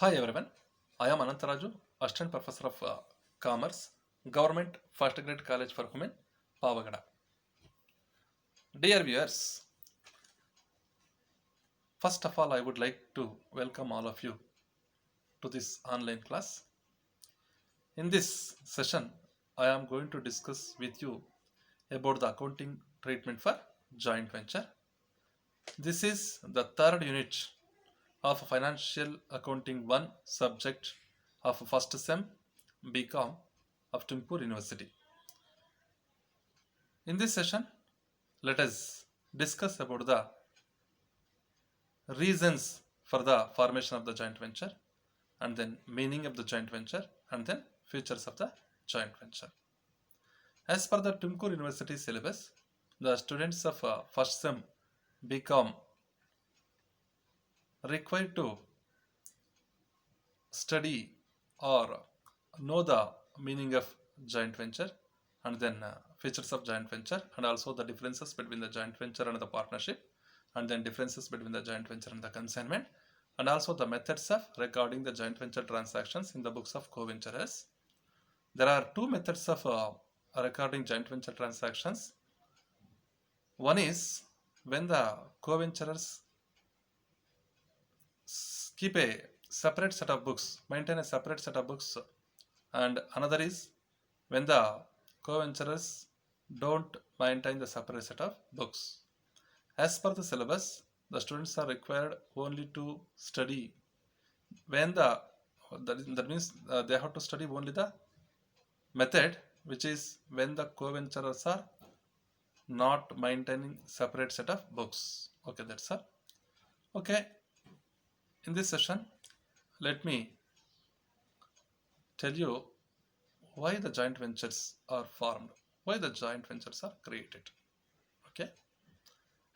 Hi everyone, I am Anantaraju, Assistant Professor of Commerce, Government First Grade College for Women, Pavagada. Dear viewers, first of all, I would like to welcome all of you to this online class. In this session, I am going to discuss with you about the accounting treatment for joint venture. This is the third unit of Financial Accounting 1 subject of first sem BCom of Tumpur University. In this session, let us discuss about the reasons for the formation of the joint venture and then meaning of the joint venture and then features of the joint venture. As per the Tumkur University syllabus, the students of first sem become required to study or know the meaning of joint venture and then features of joint venture and also the differences between the joint venture and the partnership and then differences between the joint venture and the consignment and also the methods of recording the joint venture transactions in the books of co-venturers. There are two methods of recording joint venture transactions. One is when the co-venturers keep a separate set of books, maintain a separate set of books, and another is when the co-venturers don't maintain the separate set of books. As per the syllabus, the students are required only to study when that means they have to study only the method which is when the co-venturers are not maintaining separate set of books. Okay, that's all. Okay, in this session, let me tell you why the joint ventures are formed, why the joint ventures are created. Okay,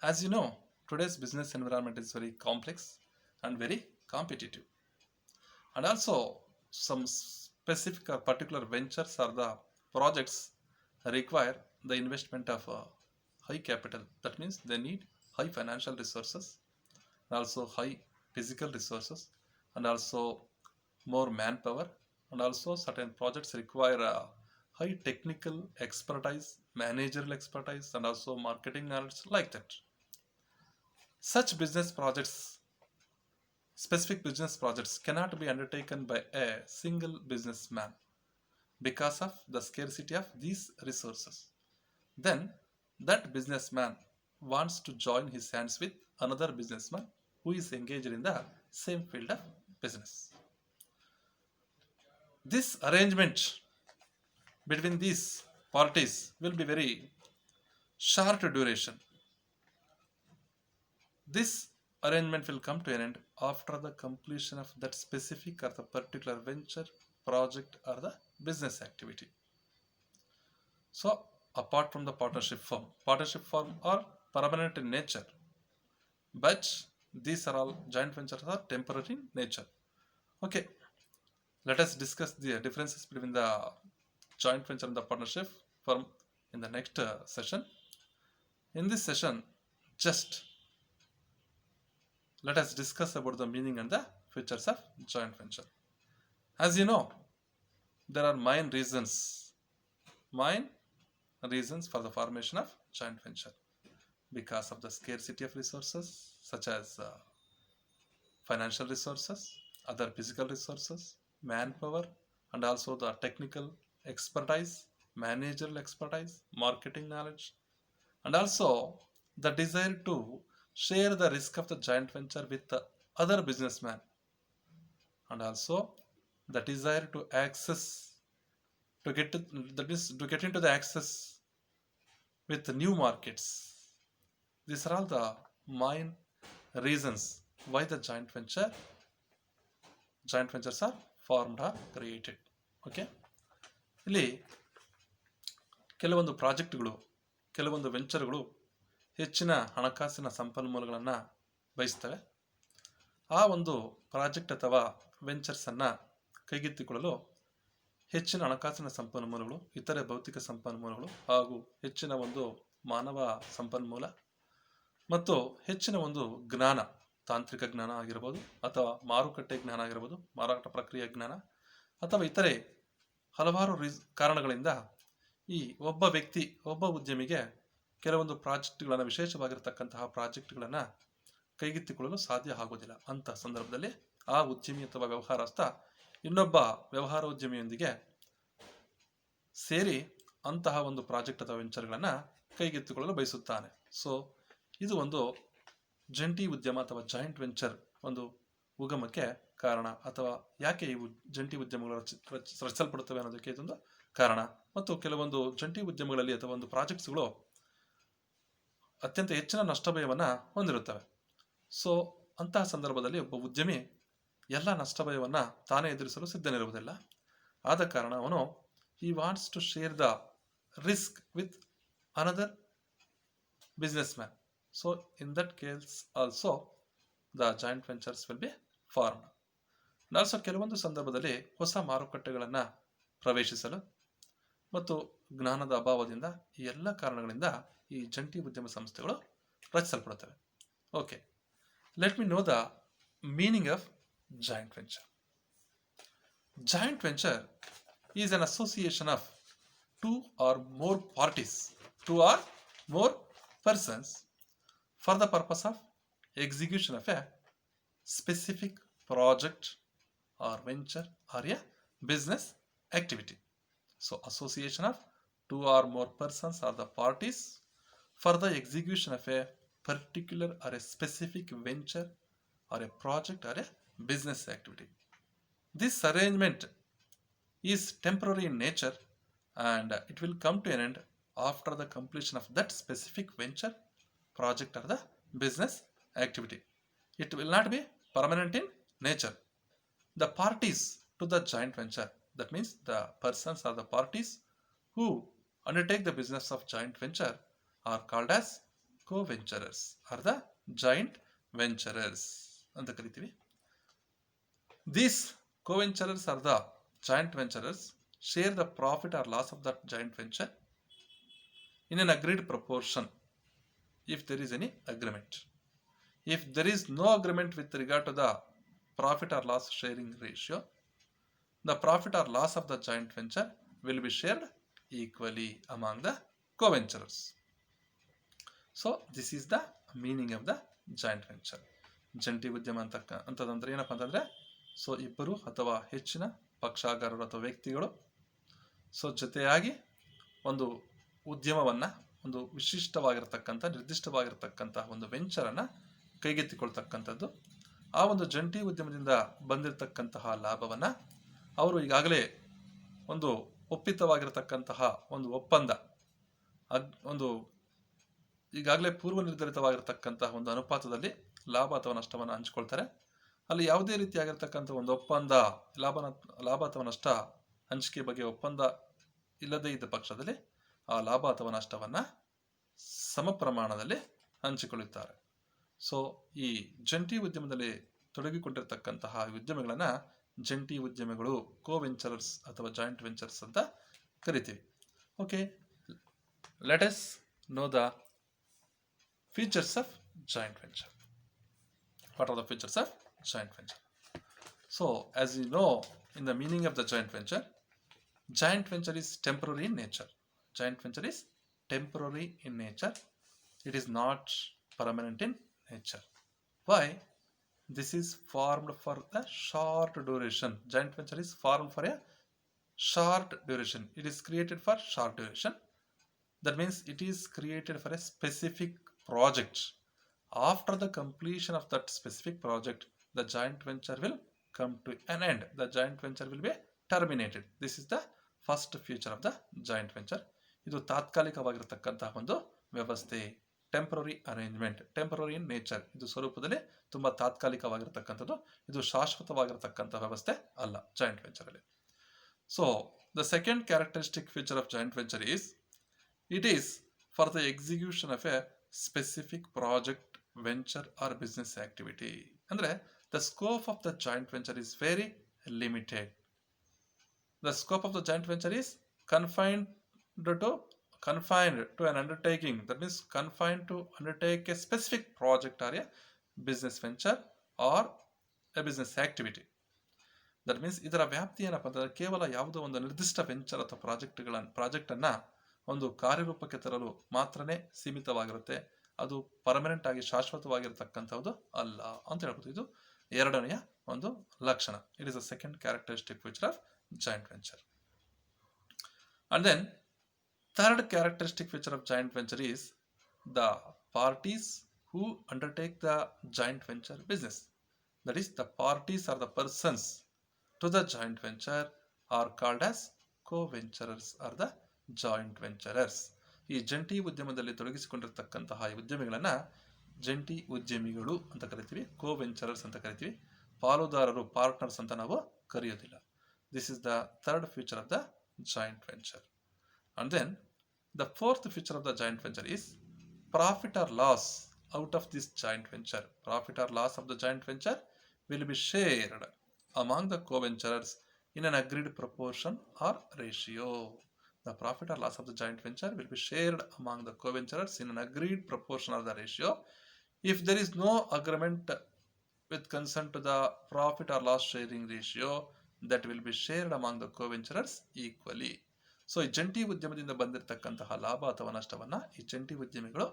as you know, today's business environment is very complex and very competitive, and also some specific or particular ventures or the projects require the investment of high capital. That means they need high financial resources, also high physical resources, and also more manpower, and also certain projects require high technical expertise, managerial expertise, and also marketing knowledge like that. Such business projects, specific business projects cannot be undertaken by a single businessman because of the scarcity of these resources. Then that businessman wants to join his hands with another businessman who is engaged in the same field of business. This arrangement between these parties will be very short duration. This arrangement will come to an end after the completion of that specific or the particular venture, project, or the business activity. So, apart from the partnership form are permanent in nature, but these are all joint ventures are temporary in nature. Okay, let us discuss the differences between the joint venture and the partnership firm in the next session. In this session, just let us discuss about the meaning and the features of joint venture. As you know, there are main reasons for the formation of joint venture because of the scarcity of resources such as financial resources, other physical resources, manpower, and also the technical expertise, managerial expertise, marketing knowledge, and also the desire to share the risk of the joint venture with the other businessman, and also the desire to access to get to, that is to get into the access with the new markets. These are all the main reasons why the joint ventures are formed or created. Okay, ಇಲ್ಲಿ ಕೆಲವೊಂದು ಪ್ರಾಜೆಕ್ಟ್ಗಳು, ಕೆಲವೊಂದು ವೆಂಚರ್ಗಳು ಹೆಚ್ಚಿನ ಹಣಕಾಸಿನ ಸಂಪನ್ಮೂಲಗಳನ್ನು ಬಯಸ್ತವೆ. ಆ ಒಂದು project ಅಥವಾ ವೆಂಚರ್ಸನ್ನು ಕೈಗೆತ್ತಿಕೊಳ್ಳಲು ಹೆಚ್ಚಿನ ಹಣಕಾಸಿನ ಸಂಪನ್ಮೂಲಗಳು, ಇತರೆ ಭೌತಿಕ ಸಂಪನ್ಮೂಲಗಳು ಹಾಗೂ ಹೆಚ್ಚಿನ ಒಂದು ಮಾನವ ಸಂಪನ್ಮೂಲ ಮತ್ತು ಹೆಚ್ಚಿನ ಒಂದು ಜ್ಞಾನ, ತಾಂತ್ರಿಕ ಜ್ಞಾನ ಆಗಿರ್ಬೋದು, ಅಥವಾ ಮಾರುಕಟ್ಟೆ ಜ್ಞಾನ ಆಗಿರ್ಬೋದು, ಮಾರಾಟ ಪ್ರಕ್ರಿಯೆ ಜ್ಞಾನ, ಅಥವಾ ಇತರೆ ಹಲವಾರು ಕಾರಣಗಳಿಂದ ಈ ಒಬ್ಬ ವ್ಯಕ್ತಿ, ಒಬ್ಬ ಉದ್ಯಮಿಗೆ ಕೆಲವೊಂದು ಪ್ರಾಜೆಕ್ಟ್ಗಳನ್ನು, ವಿಶೇಷವಾಗಿರ್ತಕ್ಕಂತಹ ಪ್ರಾಜೆಕ್ಟ್ಗಳನ್ನು ಕೈಗೆತ್ತಿಕೊಳ್ಳಲು ಸಾಧ್ಯ ಆಗೋದಿಲ್ಲ. ಅಂಥ ಸಂದರ್ಭದಲ್ಲಿ ಆ ಉದ್ಯಮಿ ಅಥವಾ ವ್ಯವಹಾರಸ್ಥ ಇನ್ನೊಬ್ಬ ವ್ಯವಹಾರ ಉದ್ಯಮಿಯೊಂದಿಗೆ ಸೇರಿ ಅಂತಹ ಒಂದು ಪ್ರಾಜೆಕ್ಟ್ ಅಥವಾ ವೆಂಚರ್ಗಳನ್ನು ಕೈಗೆತ್ತಿಕೊಳ್ಳಲು ಬಯಸುತ್ತಾನೆ. ಸೊ ಇದು ಒಂದು ಜಂಟಿ ಉದ್ಯಮ ಅಥವಾ ಜಾಯಿಂಟ್ ವೆಂಚರ್ ಒಂದು ಉಗಮಕ್ಕೆ ಕಾರಣ, ಅಥವಾ ಯಾಕೆ ಇವು ಜಂಟಿ ಉದ್ಯಮಗಳು ರಚಿಸಲ್ಪಡುತ್ತವೆ ಅನ್ನೋದಕ್ಕೆ ಇದೊಂದು ಕಾರಣ. ಮತ್ತು ಕೆಲವೊಂದು ಜಂಟಿ ಉದ್ಯಮಗಳಲ್ಲಿ ಅಥವಾ ಒಂದು ಪ್ರಾಜೆಕ್ಟ್ಸ್ಗಳು ಅತ್ಯಂತ ಹೆಚ್ಚಿನ ನಷ್ಟ ಭಯವನ್ನು ಹೊಂದಿರುತ್ತವೆ. ಸೊ ಅಂತಹ ಸಂದರ್ಭದಲ್ಲಿ ಒಬ್ಬ ಉದ್ಯಮಿ ಎಲ್ಲ ನಷ್ಟ ಭಯವನ್ನು ತಾನೇ ಎದುರಿಸಲು ಸಿದ್ಧನಿರುವುದಿಲ್ಲ. ಆದ ಕಾರಣ ಅವನು he wants to share the risk with another businessman. So in that case also the joint ventures will be formed. And also ಕೆಲವೊಂದು ಸಂದರ್ಭದಲ್ಲಿ ಹೊಸ ಮಾರುಕಟ್ಟೆಗಳನ್ನು ಪ್ರವೇಶಿಸಲು ಮತ್ತು ಜ್ಞಾನದ ಅಭಾವದಿಂದ ಈ ಎಲ್ಲ ಕಾರಣಗಳಿಂದ ಈ ಜಂಟಿ ಉದ್ಯಮ ಸಂಸ್ಥೆಗಳು ರಚಿಸಲ್ಪಡುತ್ತವೆ. Okay, let me know the meaning of joint venture. Joint venture is an association of two or more parties, two or more persons for the purpose of execution of a specific project or venture or a business activity. So association of two or more persons or the parties for the execution of a particular or a specific venture or a project or a business activity. This arrangement is temporary in nature and it will come to an end after the completion of that specific venture, project or the business activity. It will not be permanent in nature. The parties to the joint venture, that means the persons or the parties who undertake the business of joint venture are called as co-venturers or the joint venturers ಅಂತ ಕರಿತೀವಿ. These co-venturers are the joint venturers share the profit or loss of that joint venture in an agreed proportion if there is any agreement. If there is no agreement with regard to the profit or loss sharing ratio, the profit or loss of the joint venture will be shared equally among the co-venturers. So this is the meaning of the joint venture. ಜಂಟಿ ಉದ್ಯಮ ಅಂತಂದ್ರೆ ಏನಪ್ಪ ಅಂತಂದ್ರೆ, so ಇಬ್ಬರು ಅಥವಾ ಹೆಚ್ಚಿನ ಪಕ್ಷಗಾರರು ಅಥವಾ ವ್ಯಕ್ತಿಗಳು ಸೊ ಜೊತೆಯಾಗಿ ಒಂದು ಉದ್ಯಮವನ್ನು, ಒಂದು ವಿಶಿಷ್ಟವಾಗಿರ್ತಕ್ಕಂಥ ನಿರ್ದಿಷ್ಟವಾಗಿರ್ತಕ್ಕಂಥ ಒಂದು ವೆಂಚರನ್ನು ಕೈಗೆತ್ತಿಕೊಳ್ತಕ್ಕಂಥದ್ದು. ಆ ಒಂದು ಜಂಟಿ ಉದ್ಯಮದಿಂದ ಬಂದಿರತಕ್ಕಂತಹ ಲಾಭವನ್ನು ಅವರು ಈಗಾಗಲೇ ಒಂದು ಒಪ್ಪಿತವಾಗಿರತಕ್ಕಂತಹ ಒಂದು ಒಪ್ಪಂದ, ಒಂದು ಈಗಾಗಲೇ ಪೂರ್ವ ನಿರ್ಧರಿತವಾಗಿರ್ತಕ್ಕಂತಹ ಒಂದು ಅನುಪಾತದಲ್ಲಿ ಲಾಭ ಅಥವಾ ನಷ್ಟವನ್ನು ಹಂಚಿಕೊಳ್ತಾರೆ. ಅಲ್ಲಿ ಯಾವುದೇ ರೀತಿಯಾಗಿರ್ತಕ್ಕಂಥ ಒಂದು ಒಪ್ಪಂದ, ಲಾಭ ಅಥವಾ ನಷ್ಟ ಹಂಚಿಕೆ ಬಗ್ಗೆ ಒಪ್ಪಂದ ಇಲ್ಲದೇ ಇದ್ದ ಪಕ್ಷದಲ್ಲಿ ಆ ಲಾಭ ಅಥವಾ ನಷ್ಟವನ್ನು ಸಮ ಪ್ರಮಾಣದಲ್ಲಿ ಹಂಚಿಕೊಳ್ಳುತ್ತಾರೆ. ಸೊ ಈ ಜಂಟಿ ಉದ್ಯಮದಲ್ಲಿ ತೊಡಗಿಕೊಂಡಿರ್ತಕ್ಕಂತಹ ಉದ್ಯಮಗಳನ್ನು ಜಂಟಿ ಉದ್ಯಮಗಳು, ಕೋ-ವೆಂಚರರ್ಸ್ ಅಥವಾ ಜಾಯಿಂಟ್ ವೆಂಚರ್ಸ್ ಅಂತ ಕರಿತೀವಿ. Okay, let us know the features of joint venture. What are the features of joint venture? So as you know, in the meaning of the joint venture is temporary in nature. Joint venture is temporary in nature. It is not permanent in nature. Why? This is formed for a short duration. Joint venture is formed for a short duration. It is created for short duration. That means it is created for a specific project. After the completion of that specific project, the joint venture will come to an end. The joint venture will be terminated. This is the first feature of the joint venture. ಇದು ತಾತ್ಕಾಲಿಕವಾಗಿರತಕ್ಕಂತಹ ಒಂದು ವ್ಯವಸ್ಥೆ, temporary arrangement, temporary in nature. ಇದು ಸ್ವರೂಪದಲ್ಲಿ ತುಂಬಾ ತಾತ್ಕಾಲಿಕವಾಗಿರತಕ್ಕಂಥದ್ದು, ಇದು ಶಾಶ್ವತವಾಗಿರತಕ್ಕಂಥ ವ್ಯವಸ್ಥೆ ಅಲ್ಲ joint venture ಅಲ್ಲಿ. So the second characteristic feature of joint venture is it is for the execution of a specific project, venture or business activity. Andre the scope of the joint venture is very limited. The scope of the joint venture is confined to an undertaking. That means confined to undertake a specific project or a business venture or a business activity. That means ಇದರ ವ್ಯಾಪ್ತಿ ಏನಪ್ಪ ಅಂತಂದರೆ ಕೇವಲ ಯಾವುದೋ ಒಂದು ನಿರ್ದಿಷ್ಟ venture ಅಥವಾ ಪ್ರಾಜೆಕ್ಟನ್ನು ಒಂದು ಕಾರ್ಯರೂಪಕ್ಕೆ ತರಲು ಮಾತ್ರನೇ ಸೀಮಿತವಾಗಿರುತ್ತೆ. ಅದು ಪರ್ಮನೆಂಟ್ ಆಗಿ ಶಾಶ್ವತವಾಗಿರತಕ್ಕಂಥದ್ದು ಅಲ್ಲ ಅಂತ ಹೇಳ್ಬೋದು. ಇದು ಎರಡನೆಯ ಒಂದು ಲಕ್ಷಣ. It is a second characteristic feature of joint venture. And then third characteristic feature of joint venture is the parties who undertake the joint venture business. That is, the parties or the persons to the joint venture are called as co-venturers or the joint venturers. ಈ ಜಂಟಿ ಉದ್ಯಮದಲ್ಲಿ ತೊಡಗಿಸಿಕೊಂಡಿರ್ತಕ್ಕಂತಹ ಈ ಉದ್ಯಮಿಗಳನ್ನ ಜಂಟಿ ಉದ್ಯಮಿಗಳು ಅಂತ ಕರಿತೀವಿ, ಕೋ-ವೆಂಚರರ್ಸ್ ಅಂತ ಕರಿತೀವಿ. ಪಾಲುದಾರರು, ಪಾರ್ಟ್ನರ್ಸ್ ಅಂತ ನಾವು ಕರೆಯೋದಿಲ್ಲ. This is the third feature of the joint venture. And then the fourth feature of the joint venture is profit or loss out of this joint venture. Profit or loss of the joint venture will be shared among the co-venturers in an agreed proportion or ratio. The profit or loss of the joint venture will be shared among the co-venturers in an agreed proportion or the ratio. If there is no agreement with concern to the profit or loss sharing ratio, that will be shared among the co-venturers equally. So ಈ ಜಂಟಿ ಉದ್ಯಮದಿಂದ ಬಂದಿರತಕ್ಕಂತಹ ಲಾಭ ಅಥವಾ ನಷ್ಟವನ್ನು ಈ ಜಂಟಿ ಉದ್ಯಮಿಗಳು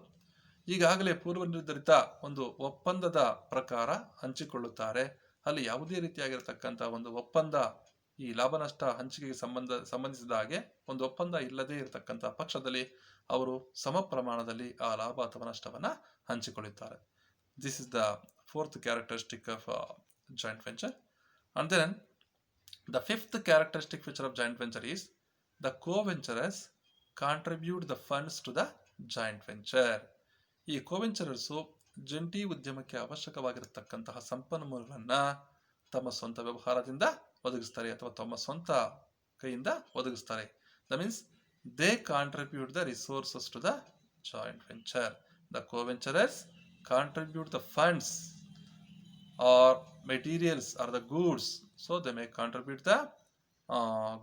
ಈಗಾಗಲೇ ಪೂರ್ವ ನಿರ್ಧರಿತ ಒಂದು ಒಪ್ಪಂದದ ಪ್ರಕಾರ ಹಂಚಿಕೊಳ್ಳುತ್ತಾರೆ. ಅಲ್ಲಿ ಯಾವುದೇ ರೀತಿಯಾಗಿರತಕ್ಕಂತಹ ಒಂದು ಒಪ್ಪಂದ, ಈ ಲಾಭ ನಷ್ಟ ಹಂಚಿಕೆಗೆ ಸಂಬಂಧಿಸಿದ ಹಾಗೆ ಒಂದು ಒಪ್ಪಂದ ಇಲ್ಲದೇ ಇರತಕ್ಕಂತಹ ಪಕ್ಷದಲ್ಲಿ ಅವರು ಸಮ ಪ್ರಮಾಣದಲ್ಲಿ ಆ ಲಾಭ ಅಥವಾ ನಷ್ಟವನ್ನು ಹಂಚಿಕೊಳ್ಳುತ್ತಾರೆ. This is the fourth characteristic of joint venture. And then the fifth characteristic feature of joint venture is the co-venturers contribute the funds to the joint venture. ಈ co-venturers ಜಂಟಿ ಉದ್ಯಮಕ್ಕೆ ಅವಶ್ಯಕವಾಗಿರತಕ್ಕಂತಹ ಸಂಪನ್ಮೂಲಗಳನ್ನು ತಮ್ಮ ಸ್ವಂತ ವ್ಯವಹಾರದಿಂದ ಒದಗಿಸ್ತಾರೆ ಅಥವಾ ತಮ್ಮ ಸ್ವಂತ ಕೈಯಿಂದ ಒದಗಿಸ್ತಾರೆ. That means they contribute the resources to the joint venture. The co-venturers contribute the funds or materials or the goods. So they may contribute the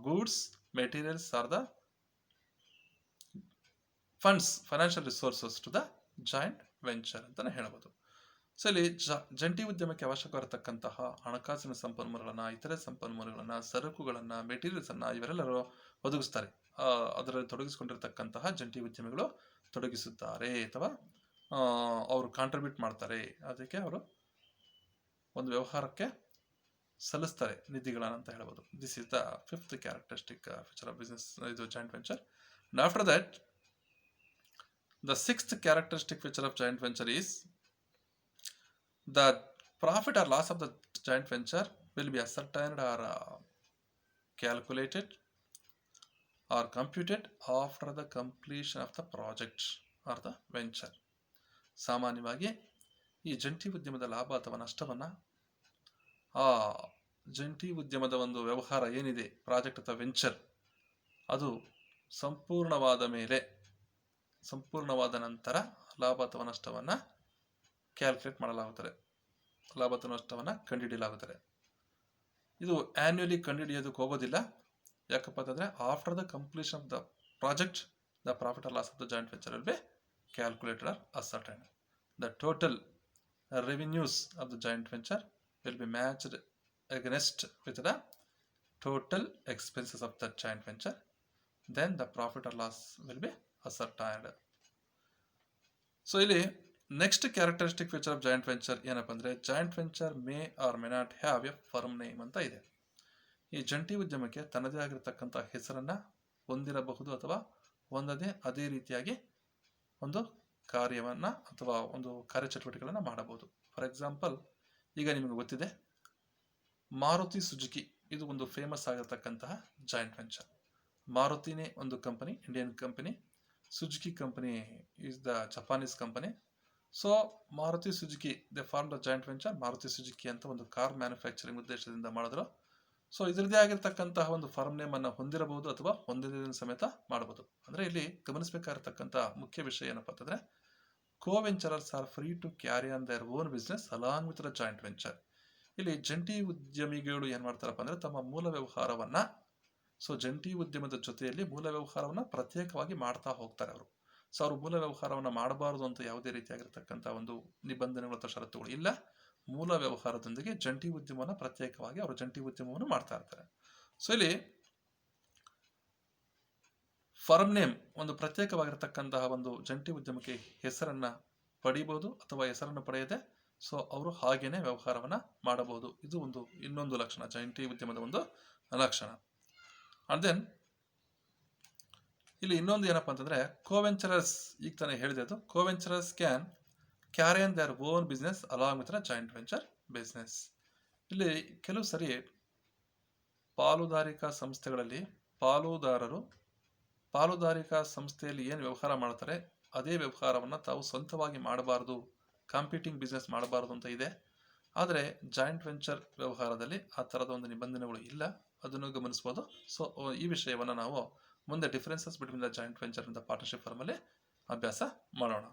goods, materials or the funds, financial resources to the joint venture ಅಂತಾನೆ ಹೇಳ್ಬೋದು. So ಇಲ್ಲಿ ಜಂಟಿ ಉದ್ಯಮಕ್ಕೆ ಅವಶ್ಯಕವಾಗಿರತಕ್ಕಂತಹ ಹಣಕಾಸಿನ ಸಂಪನ್ಮೂಲಗಳನ್ನು, ಇತರೆ ಸಂಪನ್ಮೂಲಗಳನ್ನು, ಸರಕುಗಳನ್ನು, ಮೆಟೀರಿಯಲ್ಸನ್ನು ಇವರೆಲ್ಲರೂ ಒದಗಿಸ್ತಾರೆ. ಅದರಲ್ಲಿ ತೊಡಗಿಸಿಕೊಂಡಿರ್ತಕ್ಕಂತಹ ಜಂಟಿ ಉದ್ಯಮಿಗಳು ತೊಡಗಿಸುತ್ತಾರೆ ಅಥವಾ ಅವರು ಕಾಂಟ್ರಿಬ್ಯೂಟ್ ಮಾಡ್ತಾರೆ. ಅದಕ್ಕೆ ಅವರು ಒಂದು ವ್ಯವಹಾರಕ್ಕೆ ಸಲ್ಲಿಸ್ತಾರೆ ನಿಧಿಗಳನ್ನು ಅಂತ ಹೇಳ್ಬೋದು. This is the fifth characteristic feature of business, ಇದು joint venture. And after that the sixth characteristic feature of joint venture is the profit or loss of the joint venture will be ascertained or calculated or computed after the completion of the project or the venture. ಸಾಮಾನ್ಯವಾಗಿ ಈ ಜಂಟಿ ಉದ್ಯಮದ ಲಾಭ ಅಥವಾ ನಷ್ಟವನ್ನು ಆ ಜಂಟಿ ಉದ್ಯಮದ ಒಂದು ವ್ಯವಹಾರ ಏನಿದೆ, ಪ್ರಾಜೆಕ್ಟ್ ಅಥವಾ ವೆಂಚರ್, ಅದು ಸಂಪೂರ್ಣವಾದ ನಂತರ ಲಾಭ ಅಥವಾ ನಷ್ಟವನ್ನು ಕ್ಯಾಲ್ಕುಲೇಟ್ ಮಾಡಲಾಗುತ್ತದೆ, ಲಾಭ ಅಥವಾ ನಷ್ಟವನ್ನು ಕಂಡುಹಿಡಿಯಲಾಗುತ್ತದೆ. ಇದು ಆನ್ಯುಯಲಿ ಕಂಡುಹಿಡಿಯೋದಕ್ಕೆ ಹೋಗೋದಿಲ್ಲ. ಯಾಕಪ್ಪ ಅಂತಂದರೆ after the completion of the project the profit or loss of the joint venture will be calculated or ascertained. The total revenues of the joint venture will be matched against with the total expenses of the joint venture. Then the profit or loss will be ascertained. So ಇಲ್ಲಿ next characteristic feature of joint venture ಏನಪ್ಪ ಅಂದರೆ joint venture May R may not have A firm name ಅಂತ ಇದೆ. ಈ ಜಂಟಿ ಉದ್ಯಮಕ್ಕೆ ತನ್ನದೇ ಆಗಿರತಕ್ಕಂಥ ಹೆಸರನ್ನು ಹೊಂದಿರಬಹುದು ಅಥವಾ ಹೊಂದದೆ ಅದೇ ರೀತಿಯಾಗಿ ಒಂದು ಕಾರ್ಯವನ್ನು ಅಥವಾ ಒಂದು ಕಾರ್ಯಚಟುವಟಿಕೆಗಳನ್ನು ಮಾಡಬಹುದು. ಫಾರ್ ಎಕ್ಸಾಂಪಲ್, ಈಗ ನಿಮಗೆ ಗೊತ್ತಿದೆ ಮಾರುತಿ ಸುಜುಕಿ, ಇದು ಒಂದು ಫೇಮಸ್ ಆಗಿರತಕ್ಕಂತಹ ಜಾಯಿಂಟ್ ವೆಂಚರ್. ಮಾರುತಿನೇ ಒಂದು company, Indian company. Suzuki company is the Japanese company. So Maruti Suzuki they form the joint venture. Maruti Suzuki ಅಂತ ಒಂದು ಕಾರ್ ಮ್ಯಾನುಫ್ಯಾಕ್ಚರಿಂಗ್ ಉದ್ದೇಶದಿಂದ ಮಾಡಿದ್ರು. ಸೊ ಇದರದೇ ಆಗಿರ್ತಕ್ಕಂತಹ ಒಂದು ಫರ್ಮ್ ನೇಮನ್ನು ಹೊಂದಿರಬಹುದು ಅಥವಾ ಹೊಂದಿದ ಸಮೇತ ಮಾಡಬಹುದು. ಅಂದರೆ ಇಲ್ಲಿ ಗಮನಿಸಬೇಕಾಗಿರ್ತಕ್ಕಂಥ ಮುಖ್ಯ ವಿಷಯ ಏನಪ್ಪ ಅಂತಂದರೆ co-venturers are free to carry on their own business along with the joint venture. ಇಲ್ಲಿ ಜಂಟಿ ಉದ್ಯಮಿಗಳು ಏನು ಮಾಡ್ತಾರಪ್ಪ ಅಂದರೆ ತಮ್ಮ ಮೂಲ ವ್ಯವಹಾರವನ್ನು, ಸೊ ಜಂಟಿ ಉದ್ಯಮದ ಜೊತೆಯಲ್ಲಿ ಮೂಲ ವ್ಯವಹಾರವನ್ನು ಪ್ರತ್ಯೇಕವಾಗಿ ಮಾಡ್ತಾ ಹೋಗ್ತಾರೆ ಅವರು. ಸೊ ಅವರು ಮೂಲ ವ್ಯವಹಾರವನ್ನು ಮಾಡಬಾರದು ಅಂತ ಯಾವುದೇ ರೀತಿಯಾಗಿರ್ತಕ್ಕಂಥ ಒಂದು ನಿಬಂಧನೆಗಳು ಅಥವಾ ಷರತ್ತುಗಳು ಇಲ್ಲ. ಮೂಲ ವ್ಯವಹಾರದೊಂದಿಗೆ ಜಂಟಿ ಉದ್ಯಮವನ್ನು ಪ್ರತ್ಯೇಕವಾಗಿ ಅವರು ಜಂಟಿ ಉದ್ಯಮವನ್ನು ಮಾಡ್ತಾ ಇರ್ತಾರೆ. ಸೊ ಇಲ್ಲಿ ಫರ್ಮ್ ನೇಮ್ ಒಂದು ಪ್ರತ್ಯೇಕವಾಗಿರ್ತಕ್ಕಂತಹ ಒಂದು ಜಂಟಿ ಉದ್ಯಮಕ್ಕೆ ಹೆಸರನ್ನ ಪಡಿಬಹುದು ಅಥವಾ ಹೆಸರನ್ನು ಪಡೆಯದೆ ಸೊ ಅವರು ಹಾಗೇನೆ ವ್ಯವಹಾರವನ್ನ ಮಾಡಬಹುದು. ಇದು ಒಂದು ಇನ್ನೊಂದು ಲಕ್ಷಣ, ಜಂಟಿ ಉದ್ಯಮದ ಒಂದು ಲಕ್ಷಣ. ಅಂಡ್ ದೆನ್ ಇಲ್ಲಿ ಇನ್ನೊಂದು ಏನಪ್ಪಾ ಅಂತಂದ್ರೆ ಕೋವೆಂಚರರ್ಸ್, ಈಗ ತಾನೇ ಹೇಳಿದೆ ಅದು, coventurers can carry on their own business along with joint venture business. ಇಲ್ಲಿ ಕೆಲವು ಸರಿ ಪಾಲುದಾರಿಕಾ ಸಂಸ್ಥೆಗಳಲ್ಲಿ ಪಾಲುದಾರಿಕಾ ಸಂಸ್ಥೆಯಲ್ಲಿ ಏನು ವ್ಯವಹಾರ ಮಾಡ್ತಾರೆ ಅದೇ ವ್ಯವಹಾರವನ್ನು ತಾವು ಸ್ವಂತವಾಗಿ ಮಾಡಬಾರದು, ಕಾಂಪೀಟಿಂಗ್ ಬಿಸ್ನೆಸ್ ಮಾಡಬಾರದು ಅಂತ ಇದೆ. ಆದರೆ ಜಾಯಿಂಟ್ ವೆಂಚರ್ ವ್ಯವಹಾರದಲ್ಲಿ ಆ ಥರದ ಒಂದು ನಿಬಂಧನೆಗಳು ಇಲ್ಲ, ಅದನ್ನು ಗಮನಿಸ್ಬೋದು. ಸೊ ಈ ವಿಷಯವನ್ನು ನಾವು ಮುಂದೆ differences between the joint venture and the partnership ಫರ್ಮಲ್ಲಿ ಅಭ್ಯಾಸ ಮಾಡೋಣ.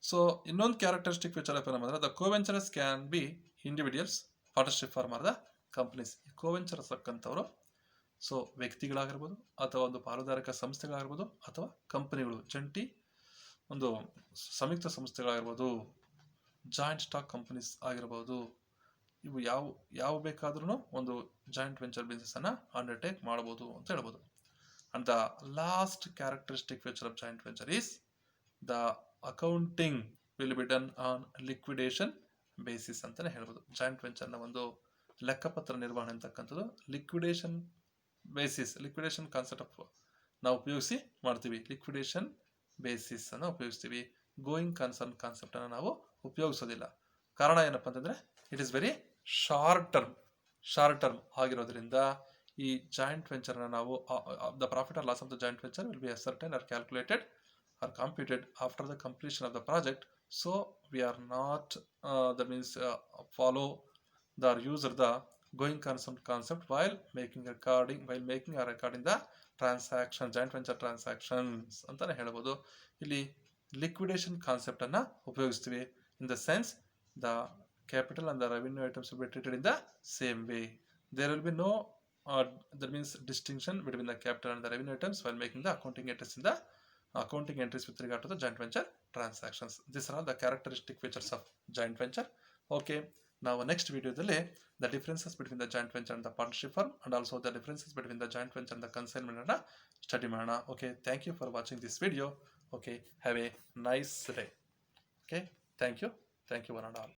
ಸೊ ಇನ್ನೊಂದು ಕ್ಯಾರೆಕ್ಟರಿಸ್ಟಿಕ್ ಫೀಚರ್ ಆಫ್ ಅಂದರೆ the coventurers can be individuals, partnership firm or the companies. ಈ ಕೋವೆಂಚರಸ್ ಅಂತಕ್ಕಂಥವರು ಸೊ ವ್ಯಕ್ತಿಗಳಾಗಿರ್ಬೋದು ಅಥವಾ ಒಂದು ಪಾಲುದಾರಿಕಾ ಸಂಸ್ಥೆಗಳಾಗಿರ್ಬೋದು ಅಥವಾ ಕಂಪನಿಗಳು, ಜಂಟಿ ಒಂದು ಸಂಯುಕ್ತ ಸಂಸ್ಥೆಗಳಾಗಿರ್ಬೋದು, ಜಾಯಿಂಟ್ ಸ್ಟಾಕ್ ಕಂಪನೀಸ್ ಆಗಿರ್ಬೋದು. ಇವು ಯಾವ ಬೇಕಾದ್ರೂ ಒಂದು ಜಾಯಿಂಟ್ ವೆಂಚರ್ ಬಿಸ್ನೆಸ್ ಅನ್ನ ಅಂಡರ್ಟೇಕ್ ಮಾಡಬಹುದು ಅಂತ ಹೇಳ್ಬೋದು. And the last characteristic feature of joint venture is the accounting will be done on liquidation basis ಅಂತಾನೆ ಹೇಳ್ಬೋದು. ಜಾಯಿಂಟ್ ವೆಂಚರ್ನ ಒಂದು ಲೆಕ್ಕಪತ್ರ ನಿರ್ವಹಣೆ ಅಂತಕ್ಕಂಥದ್ದು ಲಿಕ್ವಿಡೇಷನ್ ಬೇಸಿಸ್, ಲಿಕ್ವಿಡೇಷನ್ ಕಾನ್ಸೆಪ್ಟ್ ನಾವು ಉಪಯೋಗಿಸಿ ಮಾಡ್ತೀವಿ. ಲಿಕ್ವಿಡೇಷನ್ ಬೇಸಿಸ್ ಅನ್ನು ಉಪಯೋಗಿಸ್ತೀವಿ, ಗೋಯಿಂಗ್ ಕನ್ಸರ್ನ್ ಕಾನ್ಸೆಪ್ಟ್ ಅನ್ನು ನಾವು ಉಪಯೋಗಿಸೋದಿಲ್ಲ. ಕಾರಣ ಏನಪ್ಪಾ ಅಂತಂದ್ರೆ it is very short term ಆಗಿರೋದ್ರಿಂದ ಈ ಜಾಯಿಂಟ್ ವೆಂಚರ್ನ ನಾವು the profit or loss of the joint venture will be ascertain or calculated or computed after the completion of the project. So we are not that means follow the user the going concern concept while making or recording the transaction, joint venture transactions ಅಂತಾನೆ ಹೇಳ್ಬೋದು. ಇಲ್ಲಿ liquidation concept ಅನ್ನ ಉಪಯೋಗಿಸ್ತೀವಿ. In the sense the capital and the revenue items will be treated in the same way. There will be no that means distinction between the capital and the revenue items while making the accounting entries with regard to the joint venture transactions. These are all the characteristic features of joint venture. Okay, now next video dalli the differences between the joint venture and the partnership firm and also the differences between the joint venture and the consignment anna study ಮಾಡೋಣ. Okay, thank you for watching this video. Okay, have a nice day. Okay, thank you one and all.